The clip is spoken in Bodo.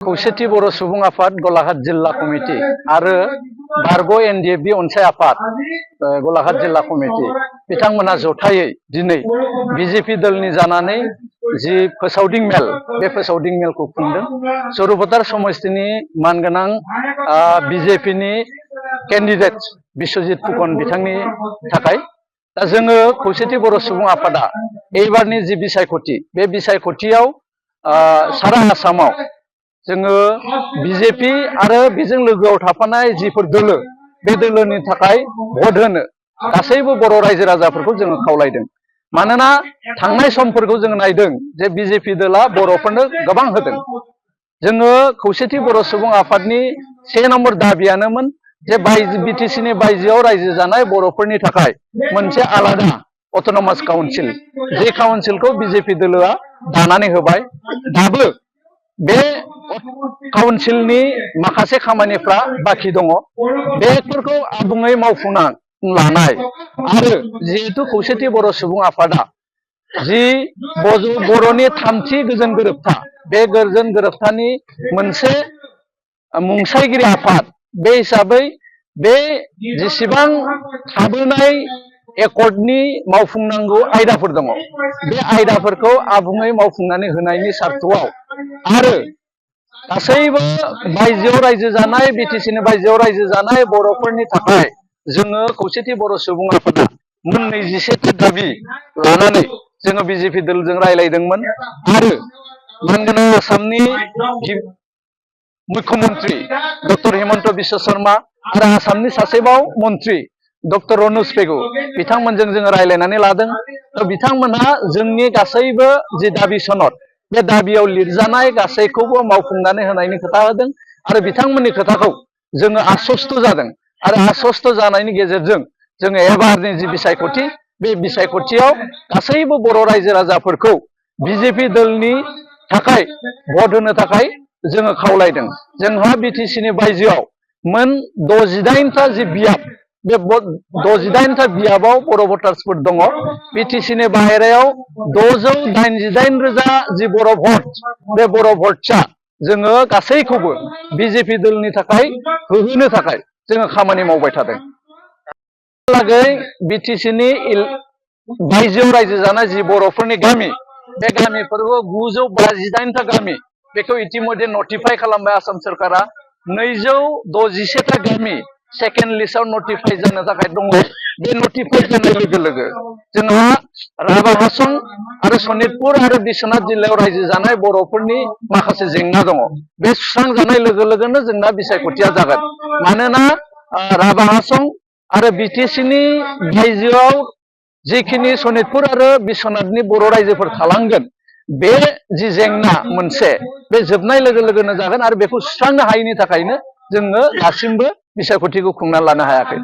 खौसेथि बर' सुबुं आफाद गलाघाट जिल्ला कमिटि आरो बारग' एनडिएफबि अनसाय आफाद गलाघाट जिल्ला कमिटि बिथांमोना जथायै दिनै बिजेपि दलनि जानानै जि फोसावदिं मेल बे फोसावदिं मेलखौ खुंदों। सरुपतार समस्तिनि मानगोनां बिजेपिनि केन्डिडेट बिश्वजित फुकन बिथांनि थाखाय दा जोङो खौसेथि बर' सुबुं आफादा एबारनि जि बिसायख'थि बे बिसायख'थियाव सारा आसामाव जोङो बिजेपि आरो बेजों लोगोआव थाफानाय जिफोर दोलो बे दोलोनि थाखाय भट होनो गासैबो बर' रायजो राजाफोरखौ जोङो खावलायदों। मानोना थांनाय समफोरखौ जोङो नायदों जे बिजेपि दोला बर'फोरनो गोबां होदों। जोङो खौसेथि बर' सुबुं आफादनि 1 नम्बर दाबियानोमोन जे बिटिसिनि बायजोआव रायजो जानाय बर'फोरनि थाखाय मोनसे आलादा अट'नमास काउन्सिल, जे काउन्सिलखौ बिजेपि दोलोआ दानानै होबाय। दाबो बे काउन्सिलनि माखासे खामानिफ्रा बाखि दङ, बेफोरखौ आबुङै मावफुंना लानाय आरो जिहेतु खौसेथि बर' सुबुं आफादा जि बर'नि थामथि गोजोन गोरोबथा, बे गोजोन गोरोबथानि मोनसे मुंसायगिरि आफाद, बे हिसाबै बे जेसेबां थाबोनाय एकर्डनि मावफुंनांगौ आयदाफोर दङ, बे आयदाफोरखौ आबुङै मावफुंनानै होनायनि सार्थआव आरो गासैबो बायजोआव रायजो जानाय बिटिसिनि बायजोआव रायजो जानाय बर'फोरनि थाखाय जोङो खौसेथि बर' सुबुं आफादा मोन 21 दाबि लानानै जोङो बिजेपि दलजों रायलायदोंमोन आरो मानगोनां आसामनि मुख्यमन्त्री डक्टर हिमन्त बिश्व शर्मा आरो आसामनि सासेबाव मन्त्रि डक्टर रनज पेगु बिथांमोनजों जोङो रायलायनानै लादों। बिथांमोनहा जोंनि गासैबो जि दाबि सनद बे दाबियाव लिरजानाय गासैखौबो मावफुंनानै होनायनि खोथा होदों आरो बिथांमोननि खोथाखौ जोङो आश्वस्त जादों आरो आश्वस्त जानायनि गेजेरजों जोङो एबारनि जि बिसायख'थि बे बिसायख'थियाव गासैबो बर' रायजो राजाफोरखौ बिजेपि दलनि थाखाय भट होनो थाखाय जोङो खावलायदों। जोंहा बिटिसिनि बायजोआव मोन 68टा जि बियाब, बे 68टा बियाबाव बर' भटार्सफोर दङ। बिटिसिनि बाहेरायाव 688,000 जि बर' भट, बे बर' भटसा जोङो गासैखौबो बिजेपि दलनि थाखाय होहोनो थाखाय जोङो खामानि मावबाय थादों। लागै बिटिसिनि बायजोआव रायजो जानाय जि बर'फोरनि गामि, बे गामिफोरखौ 958टा गामि बेखौ इतिमध्ये नटिफाइ खालामबाय आसाम सरकारा। 261टा गामि सेकेन्ड लिस्टआव नटिफाइ जानो थाखाय दङ। बे नटिफाइ जानाय लोगो लोगो जोंहा राभा हासं आरो सनितपुर आरो बिश्वनाथ जिल्लायाव रायजो जानाय बर'फोरनि माखासे जेंना दङ, बे सुस्रांजानाय लोगो लोगोनो जोंना बिसायख'थिया जागोन। मानोना राभा हासं आरो बिटिसिनि बायजोआव जिखिनि सनितपुर आरो बिश्वनाथनि बर' रायजोफोर थालांगोन, बे जि जेंना मोनसे बे जोबनाय लोगो लोगोनो जागोन आरो बेखौ सुस्रांनो हायैनि थाखायनो जोङो दासिमबो बिसायख'थिखौ खुंना लानो हायाखै।